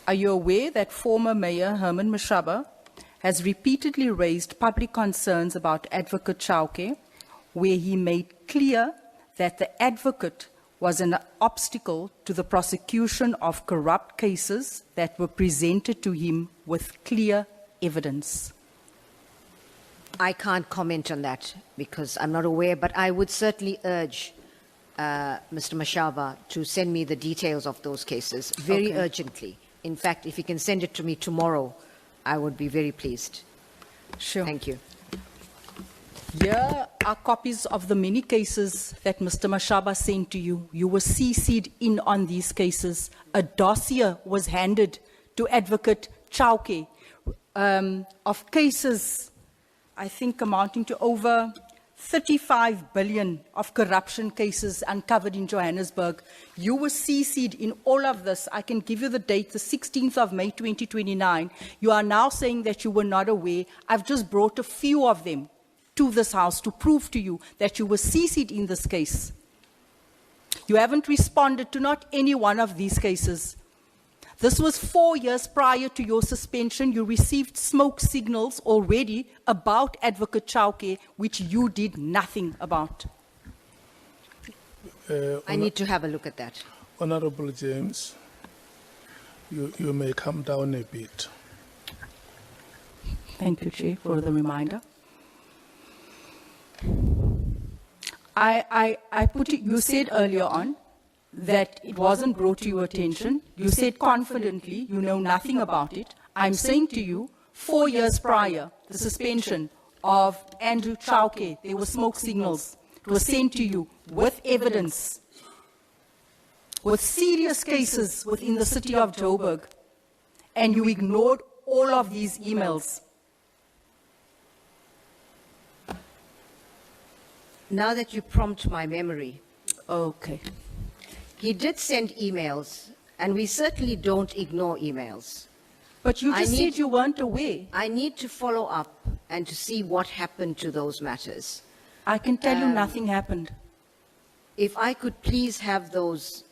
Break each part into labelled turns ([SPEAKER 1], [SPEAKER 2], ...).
[SPEAKER 1] Are you aware that former Mayor Herman Mashaba has repeatedly raised public concerns about Advocate Chauke, where he made clear that the advocate was an obstacle to the prosecution of corrupt cases that were presented to him with clear evidence?
[SPEAKER 2] I can't comment on that because I'm not aware, but I would certainly urge Mr. Mashaba to send me the details of those cases very urgently. In fact, if he can send it to me tomorrow, I would be very pleased.
[SPEAKER 1] Sure.
[SPEAKER 2] Thank you.
[SPEAKER 1] Here are copies of the many cases that Mr. Mashaba sent to you. You were CC'd in on these cases. A dossier was handed to Advocate Chauke of cases, I think, amounting to over 35 billion of corruption cases uncovered in Johannesburg. You were CC'd in all of this. I can give you the date, the 16th of May, 2029. You are now saying that you were not aware. I've just brought a few of them to this House to prove to you that you were CC'd in this case. You haven't responded to not any one of these cases. This was 4 years prior to your suspension. You received smoke signals already about Advocate Chauke, which you did nothing about.
[SPEAKER 2] I need to have a look at that.
[SPEAKER 3] Honorable James, you may come down a bit.
[SPEAKER 1] Thank you, Chair, for the reminder. I put it, you said earlier on that it wasn't brought to your attention. You said confidently you know nothing about it. I'm saying to you, 4 years prior, the suspension of Andrew Chauke, there were smoke signals. It was sent to you with evidence, with serious cases within the city of Joburg, and you ignored all of these emails.
[SPEAKER 2] Now that you prompt my memory,
[SPEAKER 1] Okay.
[SPEAKER 2] he did send emails, and we certainly don't ignore emails.
[SPEAKER 1] But you
[SPEAKER 2] I
[SPEAKER 1] just
[SPEAKER 2] need-
[SPEAKER 1] said you weren't aware.
[SPEAKER 2] I need to follow up and to see what happened to those matters.
[SPEAKER 1] I can tell you nothing happened.
[SPEAKER 2] If I could please have those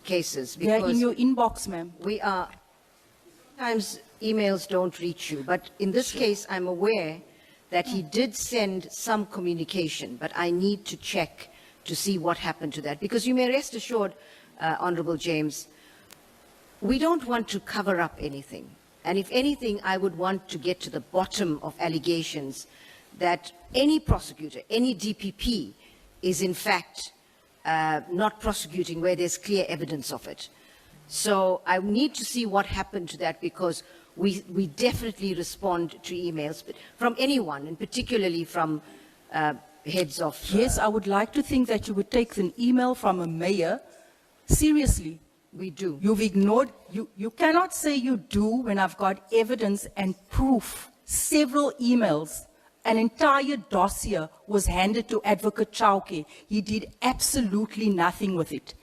[SPEAKER 2] cases,
[SPEAKER 1] They are in
[SPEAKER 2] because
[SPEAKER 1] your inbox, ma'am.
[SPEAKER 2] we are, sometimes emails don't reach you, but in this case, I'm aware that he did send some communication, but I need to check to see what happened to that. Because you may rest assured, Honorable James, we don't want to cover up anything. And if anything, I would want to get to the bottom of allegations that any prosecutor, any DPP, is in fact not prosecuting where there's clear evidence of it. So I need to see what happened to that, because we definitely respond to emails from anyone, and particularly from heads of...
[SPEAKER 1] Yes, I would like to think that you would take an email from a mayor seriously.
[SPEAKER 2] We do.
[SPEAKER 1] You've ignored, you cannot say you do when I've got evidence and proof. Several emails, an entire dossier was handed to Advocate Chauke. He did absolutely nothing with it.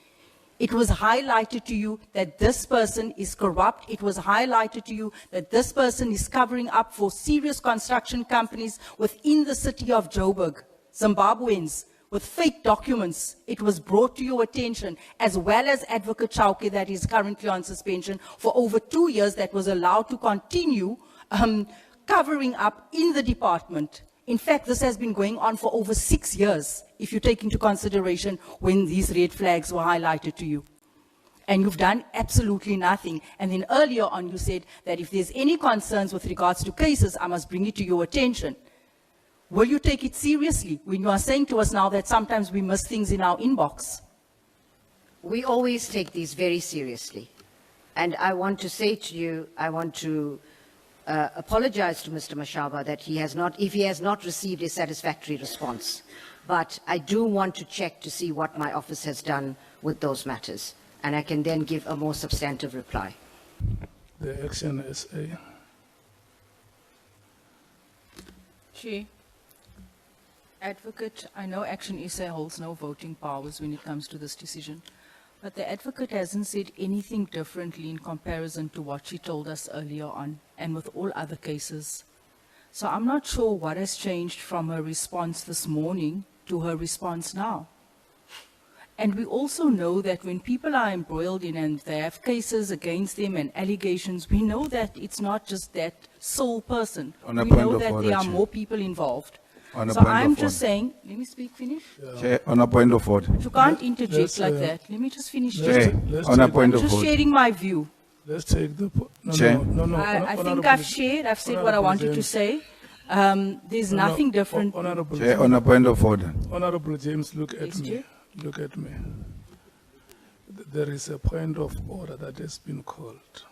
[SPEAKER 1] It was highlighted to you that this person is corrupt. It was highlighted to you that this person is covering up for serious construction companies within the city of Joburg, Zimbabweans, with fake documents. It was brought to your attention, as well as Advocate Chauke, that is currently on suspension for over 2 years, that was allowed to continue covering up in the department. In fact, this has been going on for over 6 years, if you take into consideration when these red flags were highlighted to you. And you've done absolutely nothing. And then earlier on, you said that if there's any concerns with regards to cases, I must bring it to your attention. Will you take it seriously when you are saying to us now that sometimes we miss things in our inbox?
[SPEAKER 2] We always take these very seriously. And I want to say to you, I want to apologize to Mr. Mashaba that if he has not received a satisfactory response. But I do want to check to see what my office has done with those matters. And I can then give a more substantive reply.
[SPEAKER 3] The Action SA.
[SPEAKER 1] Chair, Advocate, I know Action SA holds no voting powers when it comes to this decision, but the Advocate hasn't said anything differently in comparison to what she told us earlier on, and with all other cases. So I'm not sure what has changed from her response this morning to her response now. And we also know that when people are embroiled in and they have cases against them and allegations, we know that it's not just that sole person.
[SPEAKER 4] On a
[SPEAKER 1] We
[SPEAKER 4] point
[SPEAKER 1] know
[SPEAKER 4] of
[SPEAKER 1] that
[SPEAKER 4] order,
[SPEAKER 1] there are
[SPEAKER 4] Chair.
[SPEAKER 1] more people involved.
[SPEAKER 4] On a
[SPEAKER 1] So
[SPEAKER 4] point
[SPEAKER 1] I'm
[SPEAKER 4] of
[SPEAKER 1] just
[SPEAKER 4] order.
[SPEAKER 1] saying, let me speak, finish.
[SPEAKER 4] Chair, on a point of order.
[SPEAKER 1] You can't interject
[SPEAKER 3] let's,
[SPEAKER 1] like that. Let me just finish.
[SPEAKER 4] Chair,
[SPEAKER 3] let's
[SPEAKER 4] on a
[SPEAKER 3] take-
[SPEAKER 4] point
[SPEAKER 1] I'm
[SPEAKER 4] of
[SPEAKER 1] just
[SPEAKER 4] order.
[SPEAKER 1] sharing my view.
[SPEAKER 3] Let's take the,
[SPEAKER 4] Chair.
[SPEAKER 3] no.
[SPEAKER 1] I think
[SPEAKER 3] Honorable
[SPEAKER 1] I've shared, I've said what I
[SPEAKER 3] Honorable
[SPEAKER 1] wanted to
[SPEAKER 3] James.
[SPEAKER 1] say. There's nothing different.
[SPEAKER 3] Honorable
[SPEAKER 4] Chair, on a point of order.
[SPEAKER 3] Honorable James, look at
[SPEAKER 1] Yes,
[SPEAKER 3] me.
[SPEAKER 1] Chair.
[SPEAKER 3] Look at me. There is a point of order that has been called.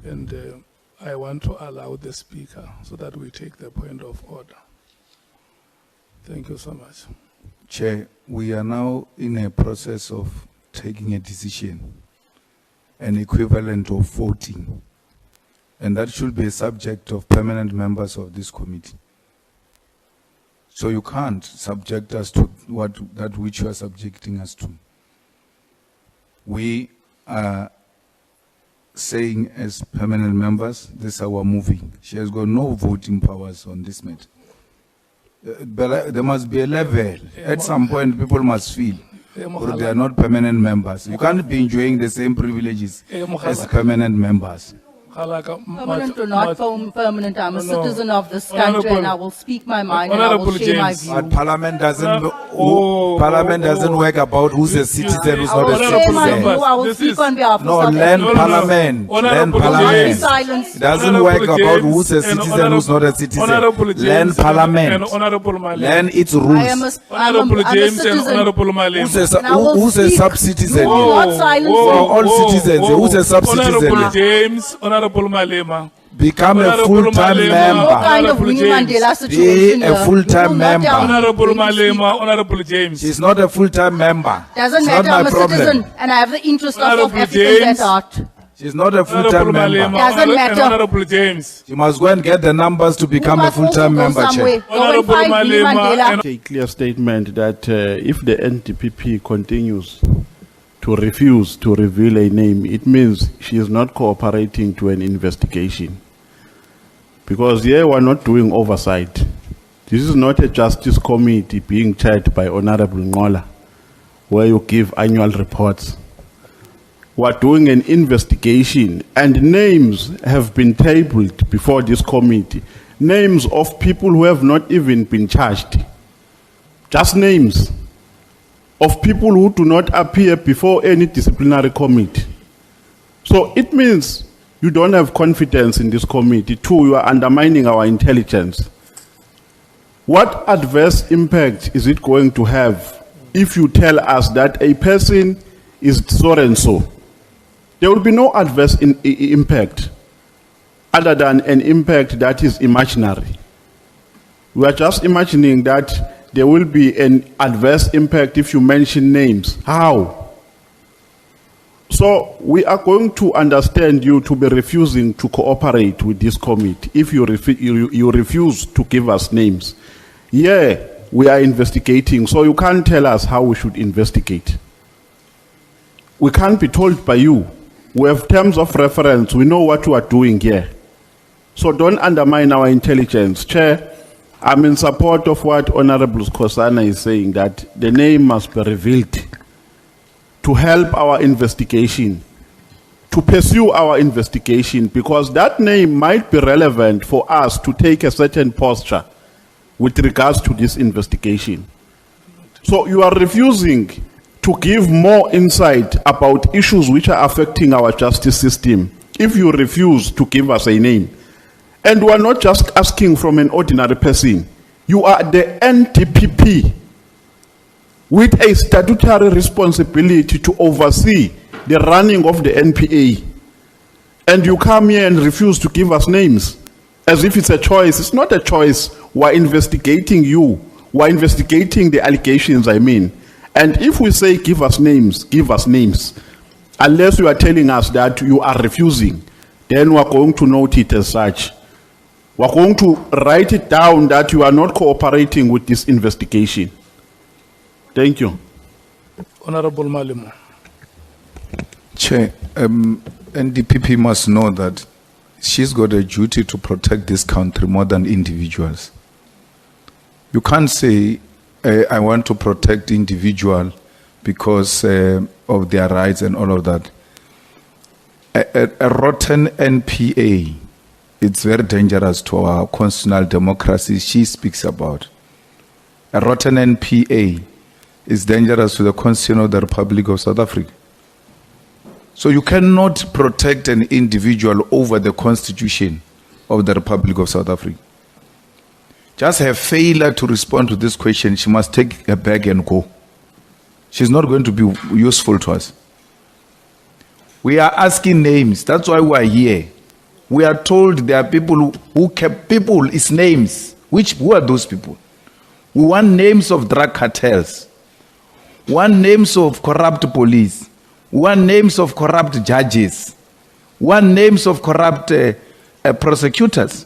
[SPEAKER 3] And I want to allow the speaker so that we take the point of order. Thank you so much.
[SPEAKER 4] Chair, we are now in a process of taking a decision, an equivalent of voting. And that should be a subject of permanent members of this committee. So you can't subject us to that which you are subjecting us to. We are saying as permanent members, this is our moving. She has got no voting powers on this matter. But there must be a level. At some point, people must feel or they are not permanent members. You can't be enjoying the same privileges as permanent members.
[SPEAKER 1] Permanent or not permanent, I'm a
[SPEAKER 3] No.
[SPEAKER 1] citizen of this country and I will speak my mind and I will
[SPEAKER 3] Honorable
[SPEAKER 1] share my
[SPEAKER 3] James.
[SPEAKER 1] view.
[SPEAKER 4] But Parliament doesn't.
[SPEAKER 3] Oh,
[SPEAKER 4] Parliament
[SPEAKER 3] oh,
[SPEAKER 4] doesn't
[SPEAKER 3] oh.
[SPEAKER 4] work about who's a citizen, who's
[SPEAKER 1] I
[SPEAKER 4] not
[SPEAKER 1] will
[SPEAKER 4] a
[SPEAKER 1] share my
[SPEAKER 4] citizen.
[SPEAKER 1] view, I will
[SPEAKER 3] This
[SPEAKER 1] speak
[SPEAKER 3] is-
[SPEAKER 1] on behalf of
[SPEAKER 4] No,
[SPEAKER 1] South
[SPEAKER 4] land
[SPEAKER 1] Africa.
[SPEAKER 4] Parliament. Land
[SPEAKER 3] Honorable
[SPEAKER 1] Not be
[SPEAKER 4] Parliament.
[SPEAKER 1] silenced.
[SPEAKER 4] It doesn't
[SPEAKER 3] Honorable
[SPEAKER 4] work about
[SPEAKER 3] James
[SPEAKER 4] who's a
[SPEAKER 3] and
[SPEAKER 4] citizen, who's not a citizen.
[SPEAKER 3] Honorable
[SPEAKER 4] Land
[SPEAKER 3] James
[SPEAKER 4] Parliament.
[SPEAKER 3] and Honorable Malema.
[SPEAKER 4] Land its
[SPEAKER 1] I am
[SPEAKER 4] rules.
[SPEAKER 3] Honorable
[SPEAKER 1] I'm a
[SPEAKER 3] James and
[SPEAKER 1] citizen.
[SPEAKER 3] Honorable
[SPEAKER 4] Who's
[SPEAKER 3] Malema.
[SPEAKER 4] a,
[SPEAKER 1] And I will
[SPEAKER 4] who's a
[SPEAKER 1] speak.
[SPEAKER 4] sub-citizen?
[SPEAKER 1] You will not silence
[SPEAKER 4] whoa.
[SPEAKER 1] me.
[SPEAKER 4] All citizens, who's a sub-citizen?
[SPEAKER 3] Honorable James, Honorable Malema.
[SPEAKER 4] Become a
[SPEAKER 3] Honorable
[SPEAKER 4] full-time
[SPEAKER 3] Malema.
[SPEAKER 1] No
[SPEAKER 4] member.
[SPEAKER 1] kind of
[SPEAKER 3] Honorable
[SPEAKER 1] Winnie
[SPEAKER 3] James.
[SPEAKER 1] Mandela
[SPEAKER 4] Be
[SPEAKER 1] situation
[SPEAKER 4] a
[SPEAKER 1] here.
[SPEAKER 4] full-time
[SPEAKER 1] You will not tell
[SPEAKER 4] member.
[SPEAKER 1] me
[SPEAKER 3] Honorable
[SPEAKER 1] when to speak.
[SPEAKER 3] Malema, Honorable James.
[SPEAKER 4] She's not a full-time member.
[SPEAKER 1] Doesn't
[SPEAKER 4] It's
[SPEAKER 1] matter,
[SPEAKER 4] not
[SPEAKER 1] I'm
[SPEAKER 4] my
[SPEAKER 1] a
[SPEAKER 4] problem.
[SPEAKER 1] citizen and I have the interest of South
[SPEAKER 3] Honorable
[SPEAKER 1] Africans
[SPEAKER 3] James.
[SPEAKER 1] at heart.
[SPEAKER 4] She's not a full-time
[SPEAKER 3] Honorable Malema
[SPEAKER 4] member.
[SPEAKER 1] Doesn't
[SPEAKER 3] and
[SPEAKER 1] matter.
[SPEAKER 3] Honorable James.
[SPEAKER 4] She must go and get the numbers to become
[SPEAKER 1] You
[SPEAKER 4] a
[SPEAKER 1] must also
[SPEAKER 4] full-time
[SPEAKER 1] go
[SPEAKER 4] member,
[SPEAKER 1] somewhere.
[SPEAKER 4] Chair.
[SPEAKER 1] Go and
[SPEAKER 3] Honorable
[SPEAKER 1] find Winnie
[SPEAKER 3] Malema
[SPEAKER 1] Mandela.
[SPEAKER 3] and
[SPEAKER 5] A clear statement that if the NDPP continues to refuse to reveal a name, it means she is not cooperating to an investigation. Because here we're not doing oversight. This is not a justice committee being chaired by Honorable Ngola, where you give annual reports. We're doing an investigation and names have been tabled before this committee. Names of people who have not even been charged. Just names of people who do not appear before any disciplinary committee. So it means you don't have confidence in this committee. Two, you are undermining our intelligence. What adverse impact is it going to have if you tell us that a person is so and so? There will be no adverse impact other than an impact that is imaginary. We are just imagining that there will be an adverse impact if you mention names. How? So we are going to understand you to be refusing to cooperate with this committee if you refuse to give us names. Yeah, we are investigating, so you can't tell us how we should investigate. We can't be told by you. We have terms of reference. We know what you are doing here. So don't undermine our intelligence. Chair, I'm in support of what Honorable Skosana is saying, that the name must be revealed to help our investigation, to pursue our investigation, because that name might be relevant for us to take a certain posture with regards to this investigation. So you are refusing to give more insight about issues which are affecting our justice system if you refuse to give us a name. And we are not just asking from an ordinary person. You are the NDPP with a statutory responsibility to oversee the running of the NPA. And you come here and refuse to give us names as if it's a choice. It's not a choice. We're investigating you. We're investigating the allegations, I mean. And if we say give us names, unless you are telling us that you are refusing, then we're going to note it as such. We're going to write it down that you are not cooperating with this investigation. Thank you.
[SPEAKER 3] Honorable Malema.
[SPEAKER 4] Chair, NDPP must know that she's got a duty to protect this country more than individuals. You can't say, I want to protect individual because of their rights and all of that. A rotten NPA, it's very dangerous to our constitutional democracy she speaks about. A rotten NPA is dangerous to the Constitution of the Republic of South Africa. So you cannot protect an individual over the Constitution of the Republic of South Africa. Just her failure to respond to this question, she must take her bag and go. She's not going to be useful to us. We are asking names. That's why we are here. We are told there are people who kept people is names. Who are those people? We want names of drug cartels. We want names of corrupt police. We want names of corrupt judges. We want names of corrupt prosecutors.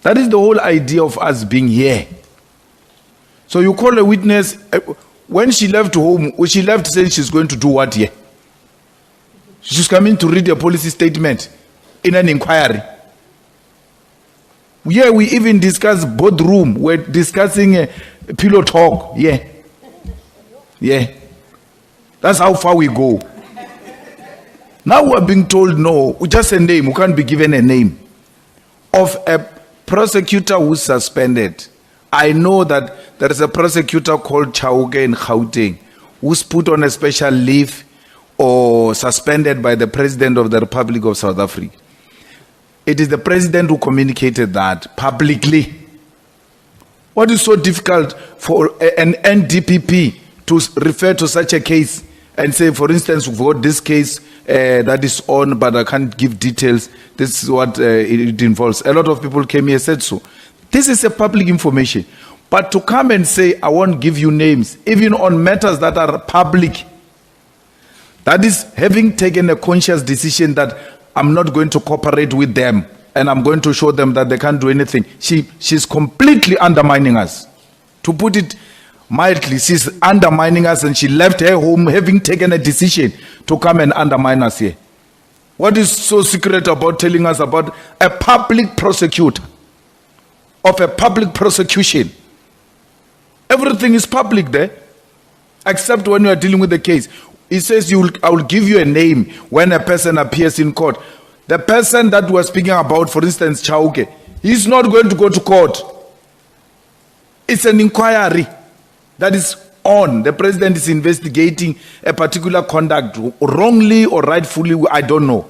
[SPEAKER 4] That is the whole idea of us being here. So you call a witness, when she left home, she left saying she's going to do what here? She's coming to read a policy statement in an inquiry. Yeah, we even discuss boardroom. We're discussing pillow talk. Yeah. Yeah. That's how far we go. Now we're being told no, just a name. We can't be given a name of a prosecutor who's suspended. I know that there is a prosecutor called Chauke in Gauteng who's put on a special leave or suspended by the President of the Republic of South Africa. It is the President who communicated that publicly. What is so difficult for an NDPP to refer to such a case and say, for instance, we've got this case that is on, but I can't give details. This is what it involves. A lot of people came here and said so. This is a public information. But to come and say, I won't give you names, even on matters that are public, that is having taken a conscious decision that I'm not going to cooperate with them and I'm going to show them that they can't do anything. She's completely undermining us. To put it mildly, she's undermining us, and she left her home having taken a decision to come and undermine us here. What is so secret about telling us about a public prosecutor of a public prosecution? Everything is public there, except when you are dealing with the case. It says I will give you a name when a person appears in court. The person that we're speaking about, for instance, Chauke, he's not going to go to court. It's an inquiry that is on. The president is investigating a particular conduct, wrongly or rightfully, I don't know.